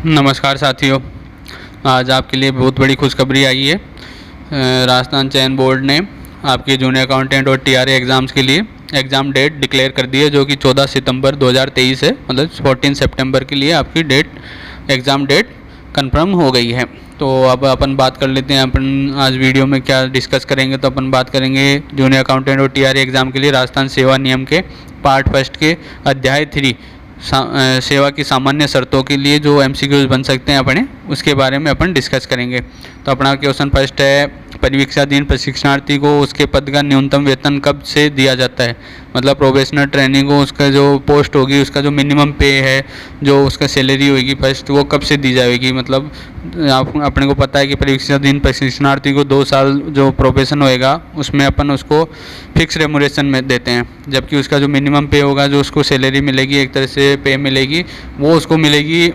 नमस्कार साथियों, आज आपके लिए बहुत बड़ी खुशखबरी आई है। राजस्थान चयन बोर्ड ने आपके जूनियर अकाउंटेंट और टीआरए एग्ज़ाम्स के लिए एग्ज़ाम डेट डिक्लेयर कर दी है, जो कि 14 सितंबर 2023 है। मतलब 14 सितंबर के लिए आपकी एग्ज़ाम डेट कंफर्म हो गई है। तो अब अपन बात कर लेते हैं, अपन आज वीडियो में क्या डिस्कस करेंगे। तो अपन बात करेंगे जूनियर अकाउंटेंट और टीआरए एग्ज़ाम के लिए राजस्थान सेवा नियम के पार्ट फर्स्ट के अध्याय 3 सेवा की सामान्य शर्तों के लिए जो एमसीक्यूज बन सकते हैं अपने, उसके बारे में अपन डिस्कस करेंगे। तो अपना क्वेश्चन फर्स्ट है, परीक्षाधीन प्रशिक्षणार्थी को उसके पद का न्यूनतम वेतन कब से दिया जाता है। मतलब प्रोबेशनर ट्रेनिंग को उसका जो पोस्ट होगी, उसका जो मिनिमम पे है, जो उसका सैलरी होगी फर्स्ट, वो कब से दी जाएगी। मतलब आप अपने को पता है कि परीक्षाधीन प्रशिक्षणार्थी को 2 साल जो प्रोबेशन होएगा उसमें अपन उसको फिक्स रेमुनेशन में देते हैं, जबकि उसका जो मिनिमम पे होगा, जो उसको सैलरी मिलेगी, एक तरह से पे मिलेगी, वो उसको मिलेगी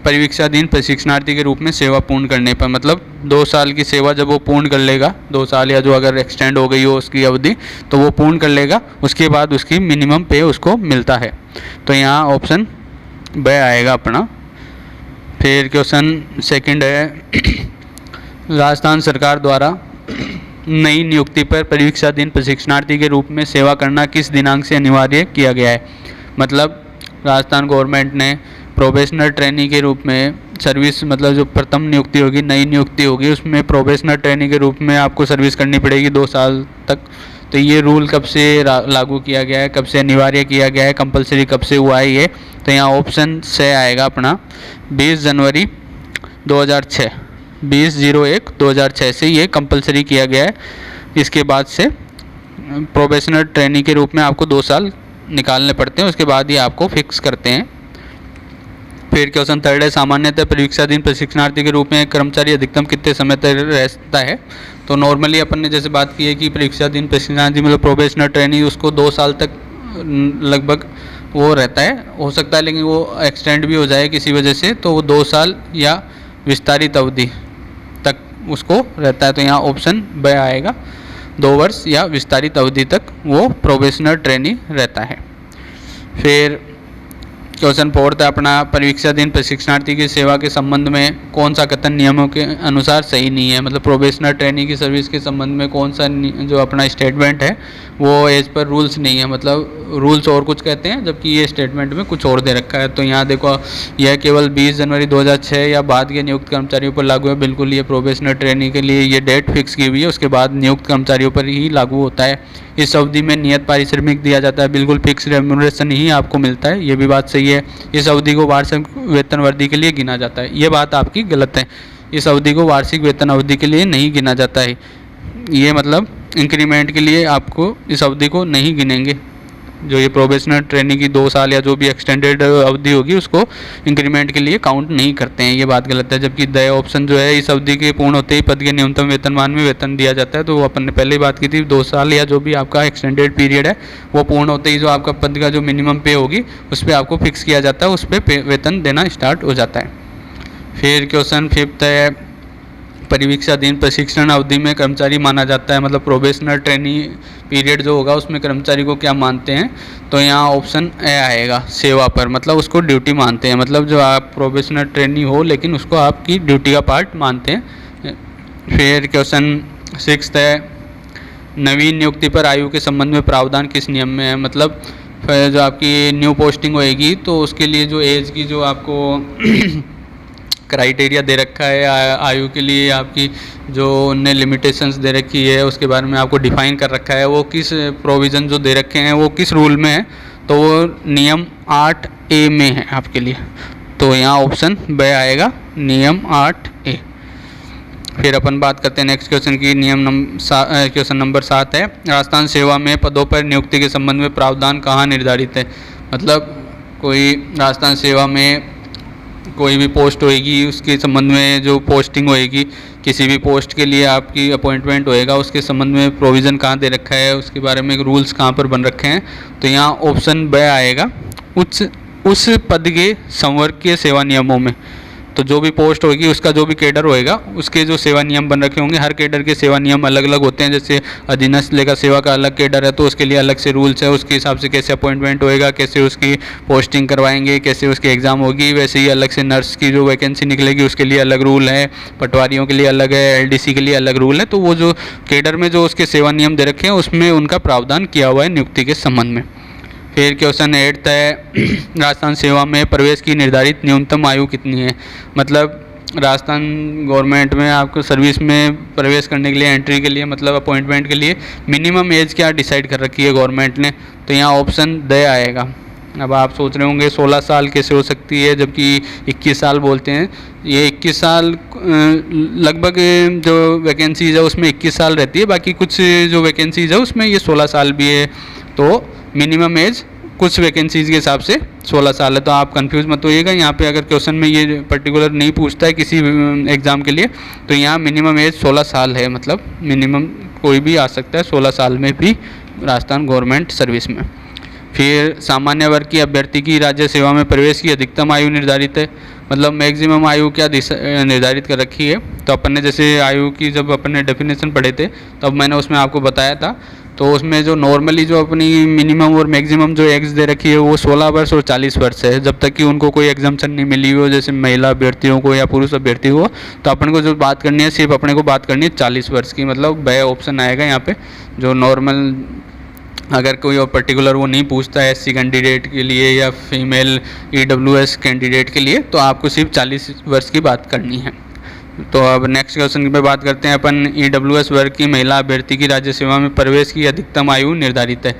परीक्षाधीन प्रशिक्षणार्थी के रूप में सेवा पूर्ण करने पर। मतलब 2 साल की सेवा जब वो पूर्ण कर लेगा, 2 साल या जो अगर एक्सटेंड हो गई हो उसकी अवधि, तो वो पूर्ण कर लेगा, उसके बाद उसकी मिनिमम पे उसको मिलता है। तो यहाँ ऑप्शन ब आएगा अपना। फिर क्वेश्चन सेकंड है, राजस्थान सरकार द्वारा नई नियुक्ति पर परीक्षाधीन प्रशिक्षणार्थी के रूप में सेवा करना किस दिनांक से अनिवार्य किया गया है। मतलब राजस्थान गवर्नमेंट ने प्रोबेशनर ट्रेनी के रूप में सर्विस, मतलब जो प्रथम नियुक्ति होगी, नई नियुक्ति होगी, उसमें प्रोबेशनर ट्रेनी के रूप में आपको सर्विस करनी पड़ेगी 2 साल तक। तो ये रूल कब से लागू किया गया है, कब से अनिवार्य किया गया है, कंपलसरी कब से हुआ है ये। तो यहाँ ऑप्शन से आएगा अपना 20 जनवरी 2006, 20/01/2006 से ये कंपलसरी किया गया है। इसके बाद से प्रोबेशनर ट्रेनी के रूप में आपको 2 साल निकालने पड़ते हैं, उसके बाद ही आपको फिक्स करते हैं। फिर क्वेश्चन थर्ड है, सामान्यतः परीक्षाधीन प्रशिक्षणार्थी के रूप में कर्मचारी अधिकतम कितने समय तक रहता है। तो नॉर्मली अपन ने जैसे बात की है कि परीक्षाधीन प्रशिक्षणार्थी मतलब प्रोबेशनर ट्रेनी, उसको 2 साल तक लगभग वो रहता है, हो सकता है लेकिन वो एक्सटेंड भी हो जाए किसी वजह से, तो वो 2 साल या विस्तारित अवधि तक उसको रहता है। तो यहाँ ऑप्शन ब आएगा, 2 वर्ष या विस्तारित अवधि तक वो प्रोबेशनर ट्रेनी रहता है। फिर क्वेश्चन फोर्थ है अपना, परीक्षाधीन प्रशिक्षणार्थी की सेवा के संबंध में कौन सा कथन नियमों के अनुसार सही नहीं है। मतलब प्रोबेशनर ट्रेनी की सर्विस के संबंध में कौन सा जो अपना स्टेटमेंट है वो एज पर रूल्स नहीं है। मतलब रूल्स और कुछ कहते हैं, जबकि ये स्टेटमेंट में कुछ और दे रखा है। तो यहाँ देखो, यह केवल 20 जनवरी 2006 या बाद के नियुक्त कर्मचारियों पर लागू है। बिल्कुल, ये प्रोबेशनर ट्रेनी के लिए ये डेट फिक्स की हुई है, उसके बाद नियुक्त कर्मचारियों पर ही लागू होता है। इस अवधि में नियत पारिश्रमिक दिया जाता है, बिल्कुल फिक्स रेम्यूनरेशन ही आपको मिलता है, ये भी बात सही है। इस अवधि को वार्षिक वेतन अवधि के लिए गिना जाता है, ये बात आपकी गलत है। इस अवधि को वार्षिक वेतन अवधि के लिए नहीं गिना जाता है। ये मतलब इंक्रीमेंट के लिए आपको इस अवधि को नहीं गिनेंगे। जो ये प्रोबेशनर ट्रेनिंग की 2 साल या जो भी एक्सटेंडेड अवधि होगी, उसको इंक्रीमेंट के लिए काउंट नहीं करते हैं, ये बात गलत है। जबकि द ऑप्शन जो है, इस अवधि के पूर्ण होते ही पद के न्यूनतम वेतनमान में वेतन दिया जाता है। तो वो अपन ने पहले ही बात की थी, 2 साल या जो भी आपका एक्सटेंडेड पीरियड है, वो पूर्ण होते ही जो आपका पद का जो मिनिमम पे होगी उस पर आपको फिक्स किया जाता है, उस पर वेतन देना स्टार्ट हो जाता है। फिर क्वेश्चन फिफ्थ है, परीक्षाधीन प्रशिक्षण अवधि में कर्मचारी माना जाता है। मतलब प्रोबेशनर ट्रेनी पीरियड जो होगा उसमें कर्मचारी को क्या मानते हैं। तो यहाँ ऑप्शन ए आएगा, सेवा पर। मतलब उसको ड्यूटी मानते हैं, मतलब जो आप प्रोबेशनर ट्रेनी हो लेकिन उसको आपकी ड्यूटी का पार्ट मानते हैं। फिर क्वेश्चन सिक्स्थ है, नवीन नियुक्ति पर आयु के संबंध में प्रावधान किस नियम में है। मतलब जो आपकी न्यू पोस्टिंग होएगी तो उसके लिए जो एज की जो आपको क्राइटेरिया दे रखा है आयु के लिए, आपकी जो उनने लिमिटेशंस दे रखी है उसके बारे में आपको डिफाइन कर रखा है, वो किस प्रोविज़न जो दे रखे हैं वो किस रूल में है। तो वो नियम 8A में है आपके लिए। तो यहाँ ऑप्शन ब आएगा, नियम 8A। फिर अपन बात करते हैं नेक्स्ट क्वेश्चन की। क्वेश्चन नंबर 7 है, राजस्थान सेवा में पदों पर नियुक्ति के संबंध में प्रावधान कहाँ निर्धारित है। मतलब कोई राजस्थान सेवा में कोई भी पोस्ट होएगी, उसके संबंध में जो पोस्टिंग होएगी, किसी भी पोस्ट के लिए आपकी अपॉइंटमेंट होएगा, उसके संबंध में प्रोविज़न कहाँ दे रखा है, उसके बारे में रूल्स कहाँ पर बन रखे हैं। तो यहाँ ऑप्शन ब आएगा, उस पद के संवर्गीय सेवा नियमों में। तो जो भी पोस्ट होगी उसका जो भी कैडर होएगा उसके जो सेवा नियम बन रखे होंगे, हर कैडर के सेवा नियम अलग अलग होते हैं। जैसे अधीनस्थ लेखा सेवा का अलग कैडर है तो उसके लिए अलग से रूल्स है, उसके हिसाब से कैसे अपॉइंटमेंट होएगा, कैसे उसकी पोस्टिंग करवाएंगे, कैसे उसकी एग्ज़ाम होगी। वैसे ही अलग से नर्स की जो वैकेंसी निकलेगी उसके लिए अलग रूल है, पटवारियों के लिए अलग है, एलडीसी के लिए अलग रूल है। तो वो जो कैडर में जो उसके सेवा नियम दे रखे हैं उसमें उनका प्रावधान किया हुआ है नियुक्ति के संबंध में। फिर क्वेश्चन 8 है राजस्थान सेवा में प्रवेश की निर्धारित न्यूनतम आयु कितनी है। मतलब राजस्थान गवर्नमेंट में आपको सर्विस में प्रवेश करने के लिए, एंट्री के लिए, मतलब अपॉइंटमेंट के लिए मिनिमम एज क्या डिसाइड कर रखी है गवर्नमेंट ने। तो यहाँ ऑप्शन द आएगा। अब आप सोच रहे होंगे 16 साल कैसे हो सकती है जबकि 21 साल बोलते हैं। ये 21 साल लगभग जो वैकेंसीज़ है उसमें 21 साल रहती है, बाकी कुछ जो वैकेंसीज़ है उसमें ये 16 साल भी है। तो मिनिमम एज कुछ वैकेंसीज़ के हिसाब से 16 साल है। तो आप कंफ्यूज मत होइएगा, यहाँ पे अगर क्वेश्चन में ये पर्टिकुलर नहीं पूछता है किसी एग्ज़ाम के लिए तो यहाँ मिनिमम एज 16 साल है। मतलब मिनिमम कोई भी आ सकता है 16 साल में भी राजस्थान गवर्नमेंट सर्विस में। फिर सामान्य वर्ग की अभ्यर्थी की राज्य सेवा में प्रवेश की अधिकतम आयु निर्धारित है। मतलब मैक्सिमम आयु क्या निर्धारित कर रखी है। तो अपन ने जैसे आयु की जब अपन ने डेफिनेशन पढ़े थे तब मैंने उसमें आपको बताया था। तो उसमें जो नॉर्मली जो अपनी मिनिमम और मैक्सिमम जो एज दे रखी है वो 16 वर्ष और 40 वर्ष है, जब तक कि उनको कोई एग्जाम्पशन नहीं मिली हो, जैसे महिला अभ्यर्थियों को या पुरुष अभ्यर्थी हो। तो अपन को जो बात करनी है सिर्फ अपने को बात करनी है 40 वर्ष की। मतलब ब ऑप्शन आएगा यहाँ पे जो नॉर्मल, अगर कोई और पर्टिकुलर वो नहीं पूछता है एससी कैंडिडेट के लिए या फीमेल ईडब्ल्यूएस कैंडिडेट के लिए, तो आपको सिर्फ 40 वर्ष की बात करनी है। तो अब नेक्स्ट क्वेश्चन पे बात करते हैं अपन। ईडब्ल्यूएस वर्ग की महिला अभ्यर्थी की राज्य सेवा में प्रवेश की अधिकतम आयु निर्धारित है।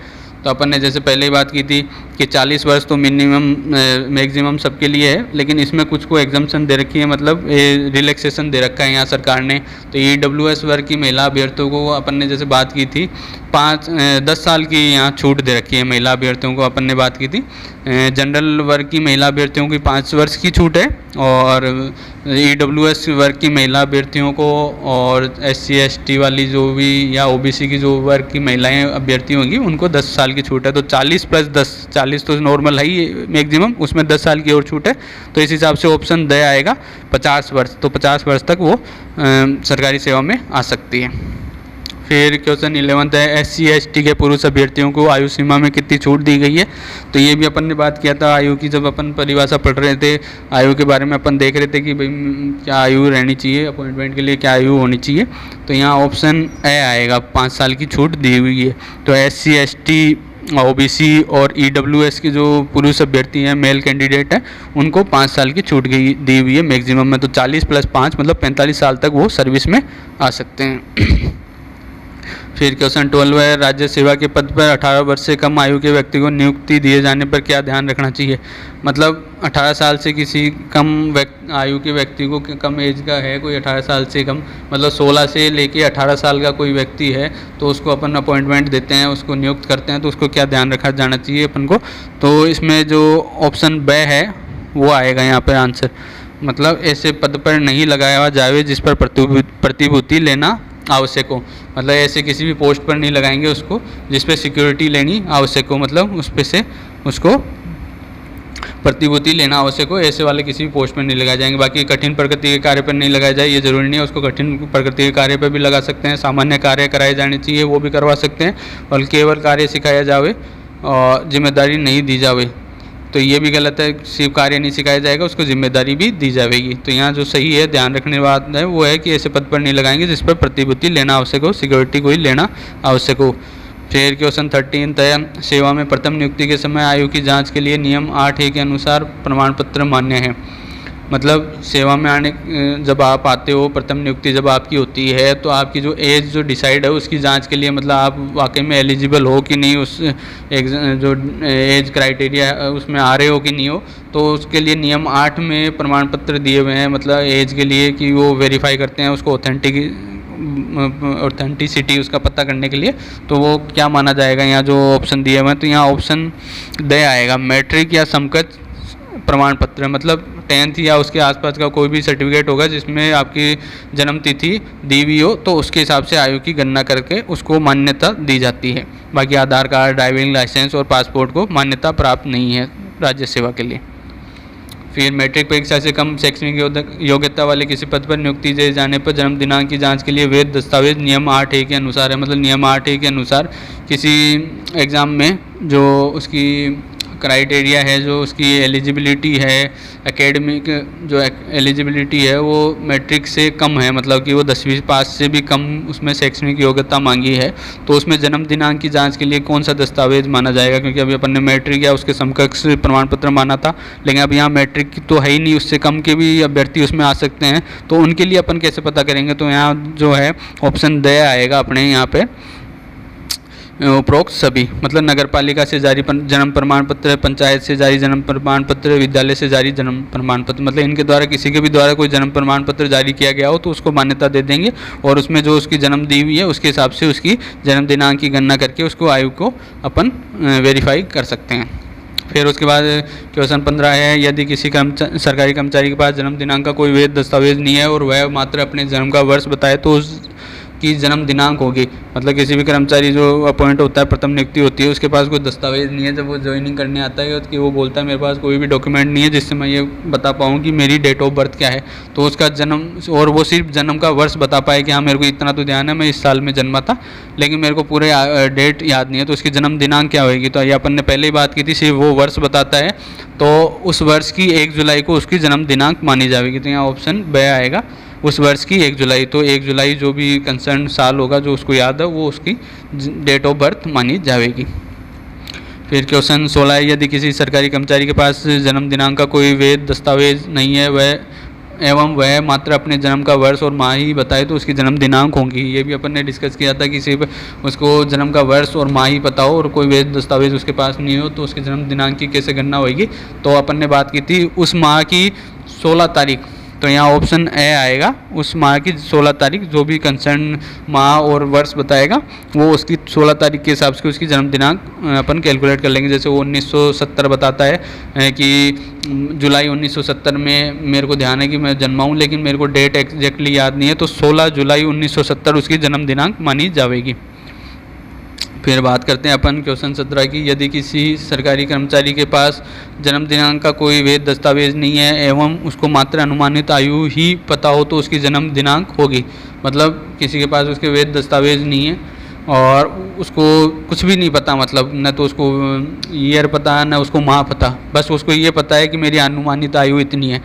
तो अपन ने जैसे पहले ही बात की थी कि 40 वर्ष तो मिनिमम मैक्सिमम सबके लिए है, लेकिन इसमें कुछ को एग्जाम्पशन दे रखी है, मतलब रिलैक्सेशन दे रखा है यहाँ सरकार ने। तो ईडब्ल्यूएस वर्ग की महिला अभ्यर्थियों को अपन ने जैसे बात की थी 10 साल की यहाँ छूट दे रखी है महिला अभ्यर्थियों को, अपन ने बात की थी। जनरल वर्ग की महिला अभ्यर्थियों की 5 वर्ष की छूट है, और ईडब्ल्यूएस वर्ग की महिला अभ्यर्थियों को और एससी एसटी वाली जो भी या ओबीसी की जो वर्ग की महिलाएं अभ्यर्थी होंगी उनको 10 साल की छूट है। तो 40 + 10, 40 तो नॉर्मल है ही मैक्सिमम, उसमें 10 साल की और छूट है। तो इस हिसाब से ऑप्शन द आएगा 50 वर्ष। तो 50 वर्ष तक वो सरकारी सेवा में आ सकती है। फिर क्वेश्चन 11 है एससी एसटी के पुरुष अभ्यर्थियों को आयु सीमा में कितनी छूट दी गई है। तो ये भी अपन ने बात किया था आयु की, जब अपन परिभाषा पढ़ रहे थे आयु के बारे में अपन देख रहे थे कि भाई क्या आयु रहनी चाहिए अपॉइंटमेंट के लिए, क्या आयु होनी चाहिए। तो यहाँ ऑप्शन ए आएगा, 5 साल की छूट दी हुई है। तो एससी एसटी ओबीसी और ईडब्ल्यूएस के जो पुरुष अभ्यर्थी हैं मेल कैंडिडेट हैं उनको 5 साल की छूट दी हुई है मैक्सिमम में। तो 40 + 5 मतलब 45 साल तक वो सर्विस में आ सकते हैं। फिर क्वेश्चन 12 है राज्य सेवा के पद पर 18 वर्ष से कम आयु के व्यक्ति को नियुक्ति दिए जाने पर क्या ध्यान रखना चाहिए। मतलब 18 साल से किसी कम आयु के व्यक्ति को, कम एज का है कोई 18 साल से कम, मतलब 16 से लेके 18 साल का कोई व्यक्ति है तो उसको अपन अपॉइंटमेंट देते हैं, उसको नियुक्त करते हैं, तो उसको क्या ध्यान रखा जाना चाहिए अपन को। तो इसमें जो ऑप्शन ब है वो आएगा यहाँ पर आंसर। मतलब ऐसे पद पर नहीं लगाया जाए जिस पर प्रतिभूति लेना आवश्यक हो। मतलब ऐसे किसी भी पोस्ट पर नहीं लगाएंगे उसको जिस पे सिक्योरिटी लेनी आवश्यक हो, मतलब उस पे से उसको प्रतिभूति लेना आवश्यक हो, ऐसे वाले किसी भी पोस्ट पर नहीं लगाए जाएंगे। बाकी कठिन प्रकृति के कार्य पर नहीं लगाया जाए ये ज़रूरी नहीं है, उसको कठिन प्रकृति के कार्य पर भी लगा सकते हैं। सामान्य कार्य कराए जाने चाहिए वो भी करवा सकते हैं, और केवल कार्य सिखाया जावे और जिम्मेदारी नहीं दी जावे तो ये भी गलत है। सिर्फ कार्य नहीं सिखाया जाएगा, उसको जिम्मेदारी भी दी जाएगी। तो यहाँ जो सही है ध्यान रखने बात है वो है कि ऐसे पद पर नहीं लगाएंगे जिस पर प्रतिभूति लेना आवश्यक हो, सिक्योरिटी कोई लेना आवश्यक हो। फिर क्वेश्चन 13 है सेवा में प्रथम नियुक्ति के समय आयु की जांच के लिए नियम 8A के अनुसार प्रमाण पत्र मान्य है। मतलब सेवा में आने जब आप आते हो, प्रथम नियुक्ति जब आपकी होती है तो आपकी जो एज जो डिसाइड है उसकी जांच के लिए, मतलब आप वाकई में एलिजिबल हो कि नहीं, उस जो एज क्राइटेरिया उसमें आ रहे हो कि नहीं हो, तो उसके लिए नियम 8 में प्रमाण पत्र दिए हुए हैं। मतलब एज के लिए कि वो वेरीफाई करते हैं उसको ऑथेंटिसिटी उसका पता करने के लिए। तो वो क्या माना जाएगा यहाँ जो ऑप्शन दिए हुए हैं। तो यहाँ ऑप्शन द आएगा, मैट्रिक या समकक्ष प्रमाण पत्र। मतलब 10th या उसके आसपास का कोई भी सर्टिफिकेट होगा जिसमें आपकी जन्म तिथि दी हुई हो, तो उसके हिसाब से आयु की गणना करके उसको मान्यता दी जाती है। बाकी आधार कार्ड, ड्राइविंग लाइसेंस और पासपोर्ट को मान्यता प्राप्त नहीं है राज्य सेवा के लिए। फिर मैट्रिक परीक्षा से कम शैक्षणिक योग्यता वाले किसी पद पर नियुक्ति दिए जाने पर जन्म दिनांक की जांच के लिए वैध दस्तावेज नियम 8A के अनुसार है। मतलब नियम 8A के अनुसार किसी एग्ज़ाम में जो उसकी क्राइटेरिया है, जो उसकी एलिजिबिलिटी है, एकेडमिक जो एलिजिबिलिटी है वो मैट्रिक से कम है, मतलब कि वो 10वीं पास से भी कम उसमें शैक्षणिक योग्यता मांगी है, तो उसमें जन्म दिनांक की जांच के लिए कौन सा दस्तावेज माना जाएगा। क्योंकि अभी अपन ने मैट्रिक या उसके समकक्ष प्रमाण पत्र माना था, लेकिन अब यहाँ मैट्रिक की तो है ही नहीं, उससे कम के भी अभ्यर्थी उसमें आ सकते हैं, तो उनके लिए अपन कैसे पता करेंगे। तो यहाँ जो है ऑप्शन द आएगा अपने यहाँ पे, उपरोक्त सभी। मतलब नगर पालिका से जारी जन्म प्रमाण पत्र, पंचायत से जारी जन्म प्रमाण पत्र, विद्यालय से जारी जन्म प्रमाण पत्र, मतलब इनके द्वारा किसी के भी द्वारा कोई जन्म प्रमाण पत्र जारी किया गया हो तो उसको मान्यता दे देंगे, और उसमें जो उसकी जन्म दी हुई है उसके हिसाब से उसकी जन्म दिनांक की गणना करके उसको आयु को अपन वेरीफाई कर सकते हैं। फिर उसके बाद क्वेश्चन 15 है, यदि किसी सरकारी कर्मचारी के पास जन्म दिनांक का कोई वैध दस्तावेज नहीं है और वह मात्र अपने जन्म का वर्ष बताए तो की जन्म दिनांक होगी। मतलब किसी भी कर्मचारी जो अपॉइंट होता है, प्रथम नियुक्ति होती है, उसके पास कोई दस्तावेज नहीं है, जब वो ज्वाइनिंग करने आता है कि वो बोलता है मेरे पास कोई भी डॉक्यूमेंट नहीं है जिससे मैं ये बता पाऊँ कि मेरी डेट ऑफ बर्थ क्या है, तो उसका जन्म, और वो सिर्फ जन्म का वर्ष बता पाए कि हाँ मेरे को इतना तो ध्यान है मैं इस साल में जन्मा था, लेकिन मेरे को पूरे डेट याद नहीं है, तो उसकी जन्म दिनांक क्या होगी। तो ये अपन ने पहले ही बात की थी, सिर्फ वो वर्ष बताता है तो उस वर्ष की 1 जुलाई को उसकी जन्म दिनांक मानी जाएगी। तो यहाँ ऑप्शन ब आएगा, उस वर्ष की 1 जुलाई। तो 1 जुलाई जो भी कंसर्न साल होगा जो उसको याद है वो उसकी डेट ऑफ बर्थ मानी जाएगी। फिर क्वेश्चन 16 है, यदि किसी सरकारी कर्मचारी के पास जन्म दिनांक का कोई वैध दस्तावेज नहीं है वह मात्र अपने जन्म का वर्ष और माह ही बताए तो उसकी जन्म दिनांक होगी। ये भी अपन ने डिस्कस किया था कि सिर्फ उसको जन्म का वर्ष और माह ही पता हो और कोई वैध दस्तावेज उसके पास नहीं हो तो उसकी जन्म दिनांक की कैसे गणना होगी। तो अपन ने बात की थी उस माह की 16 तारीख, तो यहाँ ऑप्शन ए आएगा, उस माह की 16 तारीख, जो भी कंसर्न माह और वर्ष बताएगा वो उसकी 16 तारीख के हिसाब से उसकी जन्म दिनांक अपन कैलकुलेट कर लेंगे। जैसे वो 1970 बताता है कि जुलाई 1970 में मेरे को ध्यान है कि मैं जन्मा हूँ, लेकिन मेरे को डेट एग्जैक्टली याद नहीं है, तो 16 जुलाई 1970 उसकी जन्म दिनांक मानी जाएगी। फिर बात करते हैं अपन क्वेश्चन 17 की, यदि किसी सरकारी कर्मचारी के पास जन्म दिनांक का कोई वैध दस्तावेज नहीं है एवं उसको मात्र अनुमानित आयु ही पता हो तो उसकी जन्म दिनांक होगी। मतलब किसी के पास उसके वैध दस्तावेज नहीं है और उसको कुछ भी नहीं पता, मतलब न तो उसको ईयर पता न उसको माह पता, बस उसको ये पता है कि मेरी अनुमानित आयु इतनी है।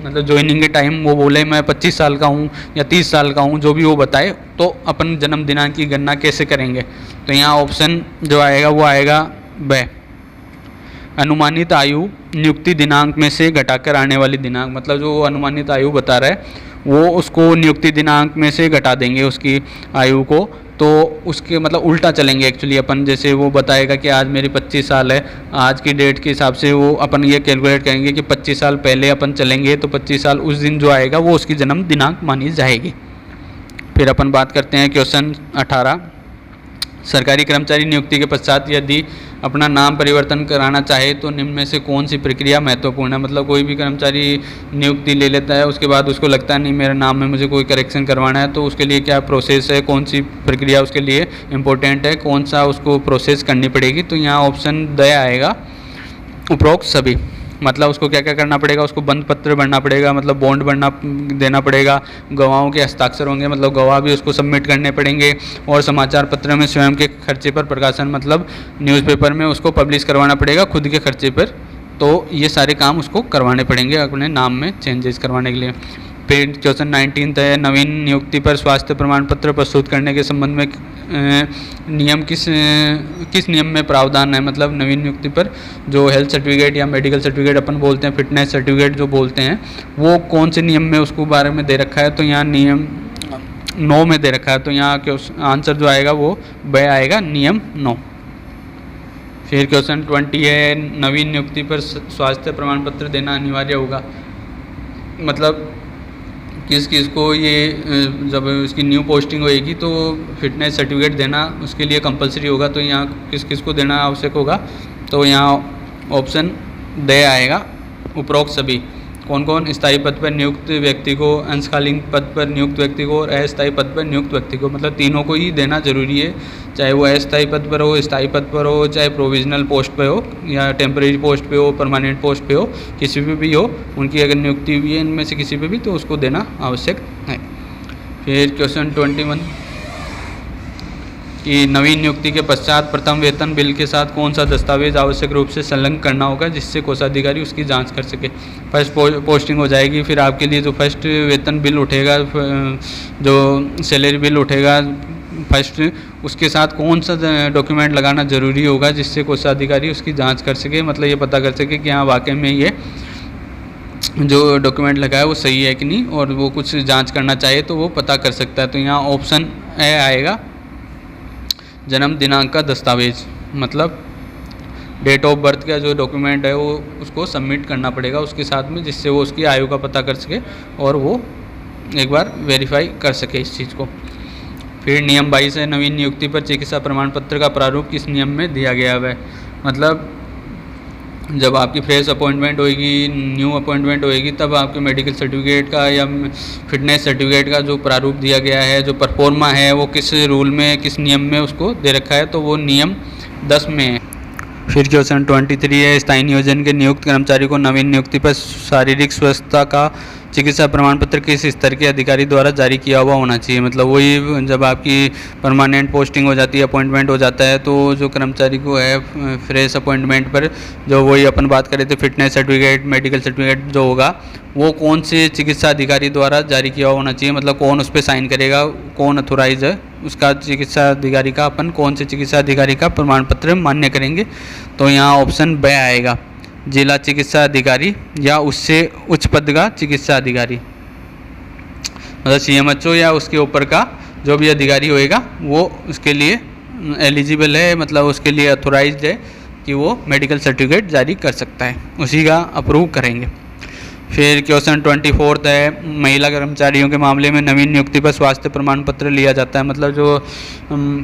मतलब ज्वाइनिंग के टाइम वो बोले मैं 25 साल का हूँ या 30 साल का हूँ, जो भी वो बताए, तो अपन जन्म दिनांक की गणना कैसे करेंगे। तो यहाँ ऑप्शन जो आएगा वो आएगा ब, अनुमानित आयु नियुक्ति दिनांक में से घटाकर आने वाली दिनांक। मतलब जो अनुमानित आयु बता रहा है वो उसको नियुक्ति दिनांक में से घटा देंगे उसकी आयु को, तो उसके मतलब उल्टा चलेंगे एक्चुअली अपन। जैसे वो बताएगा कि आज मेरी 25 साल है, आज की डेट के हिसाब से वो अपन ये कैलकुलेट करेंगे कि 25 साल पहले अपन चलेंगे, तो 25 साल उस दिन जो आएगा वो उसकी जन्म दिनांक मानी जाएगी। फिर अपन बात करते हैं क्वेश्चन 18, सरकारी कर्मचारी नियुक्ति के पश्चात यदि अपना नाम परिवर्तन कराना चाहे तो निम्न में से कौन सी प्रक्रिया महत्वपूर्ण है। मतलब कोई भी कर्मचारी नियुक्ति ले लेता है, उसके बाद उसको लगता है नहीं मेरे नाम में मुझे कोई करेक्शन करवाना है, तो उसके लिए क्या प्रोसेस है, कौन सी प्रक्रिया उसके लिए इम्पोर्टेंट है, कौन सा उसको प्रोसेस करनी पड़ेगी। तो यहाँ ऑप्शन द आएगा, उपरोक्त सभी। मतलब उसको क्या क्या करना पड़ेगा, उसको बंद पत्र भरना पड़ेगा, मतलब बॉन्ड भरना देना पड़ेगा, गवाहों के हस्ताक्षर होंगे, मतलब गवाह भी उसको सबमिट करने पड़ेंगे, और समाचार पत्र में स्वयं के खर्चे पर प्रकाशन, मतलब न्यूज़पेपर में उसको पब्लिश करवाना पड़ेगा खुद के खर्चे पर। तो ये सारे काम उसको करवाने पड़ेंगे अपने नाम में चेंजेस करवाने के लिए। फिर क्वेश्चन 19 है, नवीन नियुक्ति पर स्वास्थ्य प्रमाण पत्र प्रस्तुत करने के संबंध में नियम किस नियम में प्रावधान है। मतलब नवीन नियुक्ति पर जो हेल्थ सर्टिफिकेट या मेडिकल सर्टिफिकेट अपन बोलते हैं, फिटनेस सर्टिफिकेट जो बोलते हैं, वो कौन से नियम में उसको बारे में दे रखा है। तो यहाँ नियम 9 में दे रखा है, तो यहाँ आंसर जो आएगा वो ब आएगा, नियम 9। फिर क्वेश्चन 20 है, नवीन नियुक्ति पर स्वास्थ्य प्रमाण पत्र देना अनिवार्य होगा। मतलब किस किस को ये जब उसकी न्यू पोस्टिंग होएगी तो फिटनेस सर्टिफिकेट देना उसके लिए कंपलसरी होगा। तो यहाँ किस किस को देना आवश्यक होगा, तो यहाँ ऑप्शन द आएगा, उपरोक्त सभी। कौन कौन? स्थायी पद पर नियुक्त व्यक्ति को, अंशकालीन पद पर नियुक्त व्यक्ति को और अस्थायी पद पर नियुक्त व्यक्ति को, मतलब तीनों को ही देना जरूरी है, चाहे वो अस्थायी पद पर हो, स्थायी पद पर हो, चाहे प्रोविजनल पोस्ट पे हो या टेम्परेरी पोस्ट पे हो, परमानेंट पोस्ट पे हो, किसी पे भी हो, उनकी अगर नियुक्ति हुई है इनमें से किसी पे भी तो उसको देना आवश्यक है। फिर क्वेश्चन 21 कि नवीन नियुक्ति के पश्चात प्रथम वेतन बिल के साथ कौन सा दस्तावेज आवश्यक रूप से संलग्न करना होगा जिससे कोषाधिकारी उसकी जांच कर सके। फर्स्ट पोस्टिंग हो जाएगी, फिर आपके लिए जो फर्स्ट वेतन बिल उठेगा, जो सैलरी बिल उठेगा फर्स्ट, उसके साथ कौन सा डॉक्यूमेंट लगाना ज़रूरी होगा जिससे कोषाधिकारी उसकी जांच कर सके, मतलब ये पता कर सके कि हाँ वाकई में ये जो डॉक्यूमेंट लगा है वो सही है कि नहीं, और वो कुछ जांच करना चाहे तो वो पता कर सकता है। तो यहाँ ऑप्शन ए आएगा, जन्म दिनांक का दस्तावेज, मतलब डेट ऑफ बर्थ का जो डॉक्यूमेंट है वो उसको सबमिट करना पड़ेगा उसके साथ में, जिससे वो उसकी आयु का पता कर सके और वो एक बार वेरीफाई कर सके इस चीज़ को। फिर नियम 22 है, नवीन नियुक्ति पर चिकित्सा प्रमाण पत्र का प्रारूप किस नियम में दिया गया है। मतलब जब आपकी फ्रेश अपॉइंटमेंट होएगी, न्यू अपॉइंटमेंट होएगी, तब आपके मेडिकल सर्टिफिकेट का या फिटनेस सर्टिफिकेट का जो प्रारूप दिया गया है, जो परफॉर्मा है, वो किस रूल में, किस नियम में उसको दे रखा है, तो वो नियम 10 में है। फिर क्वेश्चन 23 है, स्थायी नियोजन के नियुक्त कर्मचारी को नवीन नियुक्ति पर शारीरिक स्वस्थता का चिकित्सा प्रमाण पत्र किस स्तर के अधिकारी द्वारा जारी किया हुआ होना चाहिए। मतलब वही जब आपकी परमानेंट पोस्टिंग हो जाती है, अपॉइंटमेंट हो जाता है, तो जो कर्मचारी को है फ्रेश अपॉइंटमेंट पर, जो वही अपन बात कर रहे थे फिटनेस सर्टिफिकेट, मेडिकल सर्टिफिकेट जो होगा वो कौन से चिकित्सा अधिकारी द्वारा जारी किया होना चाहिए, मतलब कौन उस पर साइन करेगा, कौन अथोराइज है उसका चिकित्सा अधिकारी का, अपन कौन से चिकित्सा अधिकारी का प्रमाण पत्र मान्य करेंगे। तो यहाँ ऑप्शन ब आएगा, जिला चिकित्सा अधिकारी या उससे उच्च पद का चिकित्सा अधिकारी, मतलब CMHO या उसके ऊपर का जो भी अधिकारी होएगा वो उसके लिए एलिजिबल है, मतलब उसके लिए अथोराइज्ड है कि वो मेडिकल सर्टिफिकेट जारी कर सकता है, उसी का अप्रूव करेंगे। फिर क्वेश्चन 24 है, महिला कर्मचारियों के मामले में नवीन नियुक्ति पर स्वास्थ्य प्रमाण पत्र लिया जाता है। मतलब जो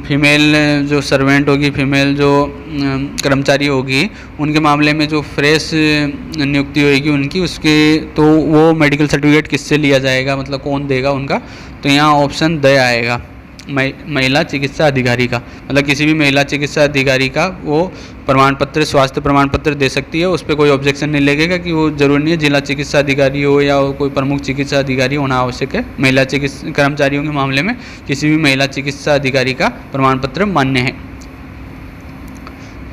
फीमेल जो सर्वेंट होगी, फीमेल जो कर्मचारी होगी, उनके मामले में जो फ्रेश नियुक्ति होगी उनकी, उसके तो वो मेडिकल सर्टिफिकेट किससे लिया जाएगा, मतलब कौन देगा उनका। तो यहाँ ऑप्शन द आएगा, महिला चिकित्सा अधिकारी का, मतलब किसी भी महिला चिकित्सा अधिकारी का वो प्रमाण पत्र, स्वास्थ्य प्रमाण पत्र दे सकती है, उस पर कोई ऑब्जेक्शन नहीं लगेगा कि वो जरूरी नहीं है जिला चिकित्सा अधिकारी हो या कोई प्रमुख चिकित्सा अधिकारी होना आवश्यक है। महिला चिकित्सा कर्मचारियों के मामले में किसी भी महिला चिकित्सा अधिकारी का प्रमाण पत्र मान्य है।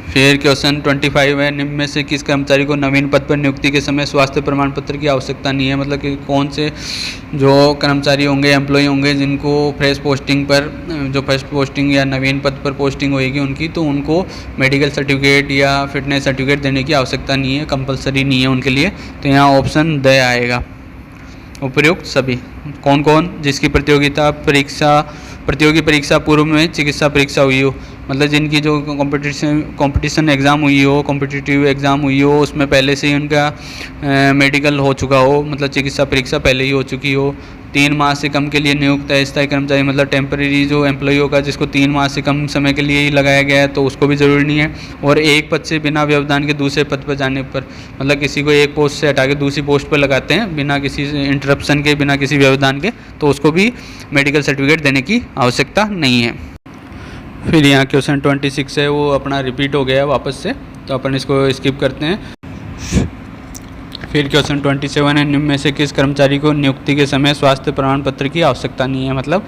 फिर क्वेश्चन 25 है, निम्न में से किस कर्मचारी को नवीन पद पर नियुक्ति के समय स्वास्थ्य प्रमाण पत्र की आवश्यकता नहीं है। मतलब कि कौन से जो कर्मचारी होंगे, एम्प्लॉय होंगे जिनको फ्रेश पोस्टिंग पर, जो फर्स्ट पोस्टिंग या नवीन पद पर पोस्टिंग होएगी उनकी, तो उनको मेडिकल सर्टिफिकेट या फिटनेस सर्टिफिकेट देने की आवश्यकता नहीं है, कंपलसरी नहीं है उनके लिए। तो यहाँ ऑप्शन द आएगा, उपयुक्त सभी। कौन कौन? जिसकी प्रतियोगी परीक्षा पूर्व में चिकित्सा परीक्षा हुई हो, मतलब जिनकी जो कंपटीशन एग्ज़ाम हुई हो, कॉम्पिटिटिव एग्ज़ाम हुई हो, उसमें पहले से ही उनका मेडिकल हो चुका हो, मतलब चिकित्सा परीक्षा पहले ही हो चुकी हो। 3 माह से कम के लिए नियुक्त है स्थायी कर्मचारी, मतलब टेम्परेरी जो एम्प्लॉय होगा जिसको 3 माह से कम समय के लिए ही लगाया गया है, तो उसको भी ज़रूरी नहीं है। और एक पद से बिना व्यवधान के दूसरे पद पर जाने पर, मतलब किसी को एक पोस्ट से हटा के दूसरी पोस्ट पर लगाते हैं बिना किसी इंटरप्शन के, बिना किसी व्यवधान के, तो उसको भी मेडिकल सर्टिफिकेट देने की आवश्यकता नहीं है। फिर यहाँ क्वेश्चन 26 है, वो अपना रिपीट हो गया वापस से, तो अपन इसको स्किप करते हैं। फिर क्वेश्चन 27 है, निम्न में से किस कर्मचारी को नियुक्ति के समय स्वास्थ्य प्रमाण पत्र की आवश्यकता नहीं है। मतलब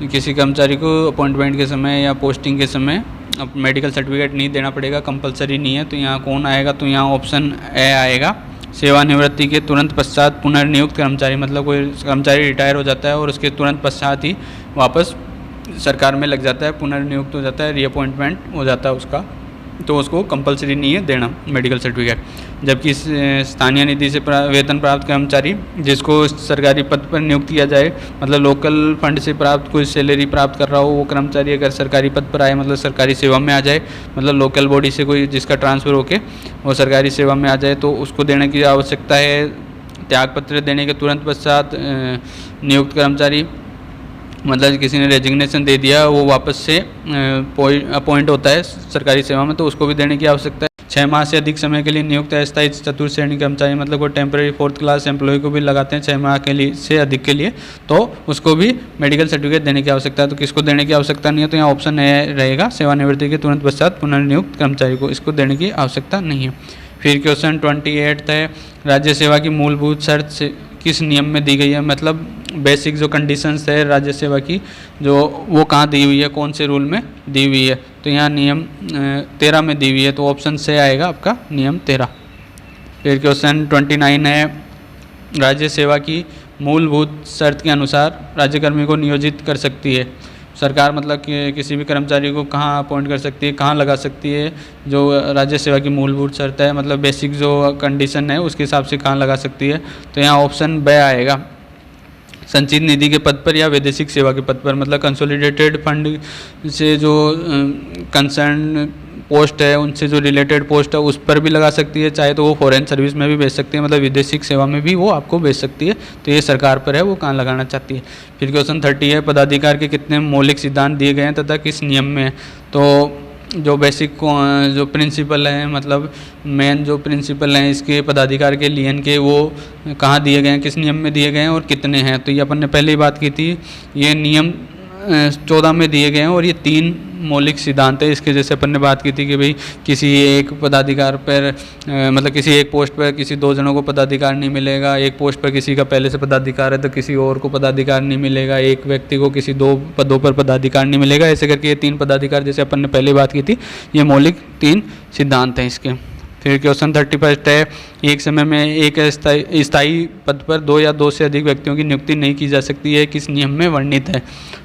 किसी कर्मचारी को अपॉइंटमेंट के समय या पोस्टिंग के समय अब मेडिकल सर्टिफिकेट नहीं देना पड़ेगा, कंपलसरी नहीं है। तो यहाँ कौन आएगा? तो यहाँ ऑप्शन ए आएगा, सेवानिवृत्ति के तुरंत पश्चात पुनर्नियुक्त कर्मचारी। मतलब कोई कर्मचारी रिटायर हो जाता है और उसके तुरंत पश्चात ही वापस सरकार में लग जाता है, पुनर्नियुक्त हो जाता है, रीअपॉइंटमेंट हो जाता है उसका, तो उसको कंपलसरी नहीं है देना मेडिकल सर्टिफिकेट। जबकि स्थानीय निधि से वेतन प्राप्त कर्मचारी जिसको सरकारी पद पर नियुक्त किया जाए, मतलब लोकल फंड से प्राप्त कोई सैलरी प्राप्त कर रहा हो, वो कर्मचारी अगर सरकारी पद पर आए, मतलब सरकारी सेवा में आ जाए, मतलब लोकल बॉडी से कोई जिसका ट्रांसफ़र होके वो सरकारी सेवा में आ जाए, तो उसको देने की आवश्यकता है। त्यागपत्र देने के तुरंत पश्चात नियुक्त कर्मचारी, मतलब किसी ने रेजिग्नेशन दे दिया, वो वापस से अपॉइंट होता है सरकारी सेवा में, तो उसको भी देने की आवश्यकता है। 6 माह से अधिक समय के लिए नियुक्त अस्थायी चतुर्थ श्रेणी कर्मचारी, मतलब वो टेम्पररी 4th क्लास एम्प्लॉय को भी लगाते हैं 6 माह के लिए से अधिक के लिए, तो उसको भी मेडिकल सर्टिफिकेट देने की आवश्यकता है। तो किसको देने की आवश्यकता नहीं है, तो यहाँ ऑप्शन ए रहेगा, सेवानिवृत्ति के तुरंत पश्चात पुनर्नियुक्त कर्मचारी को इसको देने की आवश्यकता नहीं है। फिर क्वेश्चन 28 है, राज्य सेवा की मूलभूत शर्त से किस नियम में दी गई है, मतलब बेसिक जो कंडीशंस है राज्य सेवा की जो वो कहाँ दी हुई है, कौन से रूल में दी हुई है, तो यहाँ नियम 13 में दी हुई है, तो ऑप्शन से आएगा आपका नियम 13। फिर क्वेश्चन 29 है, राज्य सेवा की मूलभूत शर्त के अनुसार राज्यकर्मी को नियोजित कर सकती है सरकार, मतलब कि किसी भी कर्मचारी को कहाँ अपॉइंट कर सकती है, कहाँ लगा सकती है, जो राज्य सेवा की मूलभूत शर्त है, मतलब बेसिक जो कंडीशन है उसके हिसाब से कहाँ लगा सकती है, तो यहाँ ऑप्शन ब आएगा, संचित निधि के पद पर या वैदेशिक सेवा के पद पर, मतलब कंसोलिडेटेड फंड से जो कंसर्न पोस्ट है उनसे जो रिलेटेड पोस्ट है उस पर भी लगा सकती है, चाहे तो वो फॉरेन सर्विस में भी भेज सकती है, मतलब विदेशिक सेवा में भी वो आपको भेज सकती है, तो ये सरकार पर है वो कहाँ लगाना चाहती है। फिर क्वेश्चन 30 है, पदाधिकार के कितने मौलिक सिद्धांत दिए गए हैं तथा किस नियम में, तो जो बेसिक जो प्रिंसिपल हैं, मतलब मेन जो प्रिंसिपल हैं इसके पदाधिकार के लियन के, वो कहाँ दिए गए हैं, किस नियम में दिए गए हैं और कितने हैं, तो ये अपन ने पहले ही बात की थी, ये नियम 14 में दिए गए हैं और ये 3 मौलिक सिद्धांत है इसके, जैसे अपन ने बात की थी कि भाई किसी एक पदाधिकार पर मतलब किसी एक पोस्ट पर किसी 2 जनों को पदाधिकार नहीं मिलेगा, एक पोस्ट पर किसी का पहले से पदाधिकार है तो किसी और को पदाधिकार नहीं मिलेगा, एक व्यक्ति को किसी 2 पदों पर पदाधिकार नहीं मिलेगा, ऐसे करके ये 3 पदाधिकार जैसे अपन ने पहले बात की थी, ये मौलिक 3 सिद्धांत हैं इसके। फिर क्वेश्चन 31 है, एक समय में एक स्थायी पद पर 2 या 2 से अधिक व्यक्तियों की नियुक्ति नहीं की जा सकती है, किस नियम में वर्णित है,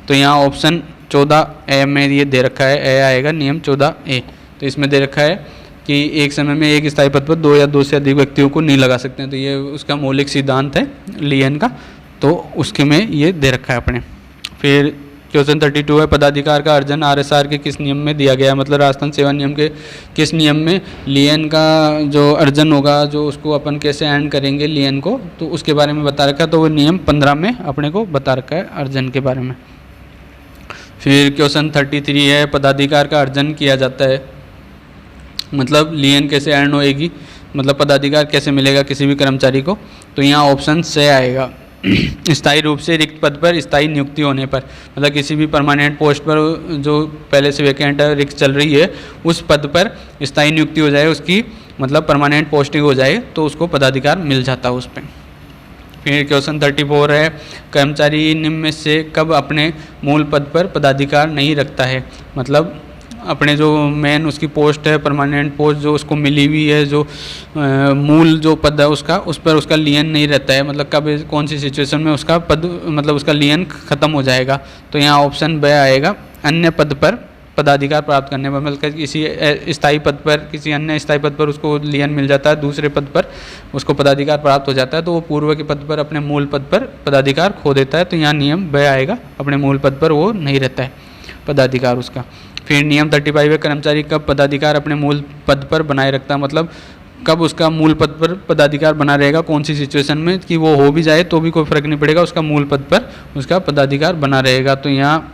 तो यहाँ ऑप्शन 14A में ये दे रखा है, ए आएगा नियम 14A, तो इसमें दे रखा है कि एक समय में एक स्थायी पद पर 2 या 2 से अधिक व्यक्तियों को नहीं लगा सकते हैं, तो ये उसका मौलिक सिद्धांत है लियन का, तो उसके में ये दे रखा है अपने। फिर क्वेश्चन 32 है, पदाधिकार का अर्जन RSR के किस नियम में दिया गया है, मतलब राजस्थान सेवा नियम के किस नियम में लियन का जो अर्जन होगा, जो उसको अपन कैसे एंड करेंगे लियन को, तो उसके बारे में बता रखा है, तो वो नियम 15 में अपने को बता रखा है अर्जन के बारे में। फिर क्वेश्चन 33 है, पदाधिकार का अर्जन किया जाता है, मतलब लियन कैसे एंड होएगी, मतलब पदाधिकार कैसे मिलेगा किसी भी कर्मचारी को, तो यहाँ ऑप्शन से आएगा, स्थायी रूप से रिक्त पद पर स्थायी नियुक्ति होने पर, मतलब किसी भी परमानेंट पोस्ट पर जो पहले से वैकेंट है, रिक्त चल रही है, उस पद पर स्थायी नियुक्ति हो जाए, उसकी मतलब परमानेंट पोस्टिंग हो जाए, तो उसको पदाधिकार मिल जाता है उस पर। फिर क्वेश्चन 34 है, कर्मचारी निम्न में से कब अपने मूल पद पर पदाधिकार नहीं रखता है, मतलब अपने जो मेन उसकी पोस्ट है, परमानेंट पोस्ट जो उसको मिली हुई है, जो मूल जो पद है उसका, उस पर उसका लियन नहीं रहता है, मतलब कब कौन सी सिचुएशन में उसका पद मतलब उसका लियन ख़त्म हो जाएगा, तो यहाँ ऑप्शन ब आएगा, अन्य पद पर पदाधिकार प्राप्त करने पर, मतलब किसी स्थायी पद पर, किसी अन्य स्थायी पद पर उसको लियन मिल जाता है, दूसरे पद पर उसको पदाधिकार प्राप्त हो जाता है, तो वो पूर्व के पद पर अपने मूल पद पर पदाधिकार खो देता है, तो यहाँ नियम ब आएगा, अपने मूल पद पर वो नहीं रहता है पदाधिकार उसका। फिर नियम 35 है, कर्मचारी कब पदाधिकार अपने मूल पद पर बनाए रखता है, मतलब कब उसका मूल पद पर पदाधिकार बना रहेगा, कौन सी सिचुएशन में, कि वो हो भी जाए तो भी कोई फर्क नहीं पड़ेगा, उसका मूल पद पर उसका पदाधिकार बना रहेगा, तो यहाँ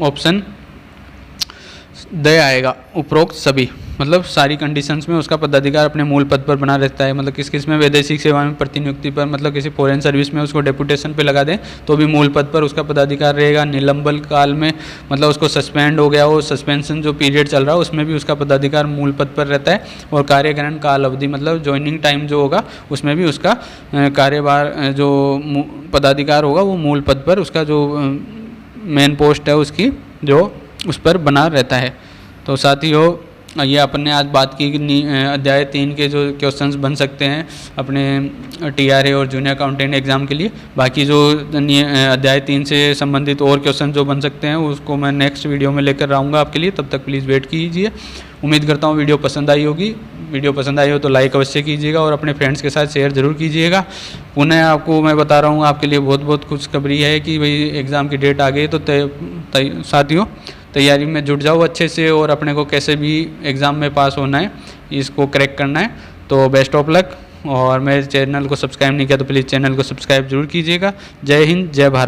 ऑप्शन द आएगा, उपरोक्त सभी, मतलब सारी कंडीशंस में उसका पदाधिकार अपने मूल पद पर बना रहता है, मतलब किस किस में, वैदेशिक सेवा में प्रतिनियुक्ति पर, मतलब किसी फॉरेन सर्विस में उसको डेपुटेशन पे लगा दें तो भी मूल पद पर उसका पदाधिकार रहेगा, निलंबन काल में मतलब उसको सस्पेंड हो गया हो, सस्पेंशन जो पीरियड चल रहा है उसमें भी उसका पदाधिकार मूल पद पर रहता है, और कार्यग्रहण काल अवधि मतलब ज्वाइनिंग टाइम जो होगा उसमें भी उसका कार्यभार जो पदाधिकार होगा वो मूल पद पर उसका जो मेन पोस्ट है उसकी जो उस पर बना रहता है। तो साथियों, ये अपन ने आज बात की कि अध्याय 3 के जो क्वेश्चंस बन सकते हैं अपने TRA और जूनियर अकाउंटेंट एग्ज़ाम के लिए, बाकी जो अध्याय 3 से संबंधित और क्वेश्चन जो बन सकते हैं उसको मैं नेक्स्ट वीडियो में लेकर आऊँगा आपके लिए, तब तक प्लीज़ वेट कीजिए। उम्मीद करता हूँ वीडियो पसंद आई होगी, वीडियो पसंद आई हो तो लाइक अवश्य कीजिएगा और अपने फ्रेंड्स के साथ शेयर ज़रूर कीजिएगा। पुनः आपको मैं बता रहा हूँ आपके लिए बहुत बहुत खुशखबरी है कि भाई एग्ज़ाम की डेट आ गई, तो साथियों तैयारी में जुट जाओ अच्छे से, और अपने को कैसे भी एग्ज़ाम में पास होना है, इसको क्रैक करना है, तो बेस्ट ऑफ लक। और मेरे चैनल को सब्सक्राइब नहीं किया तो प्लीज़ चैनल को सब्सक्राइब जरूर कीजिएगा। जय हिंद, जय भारत।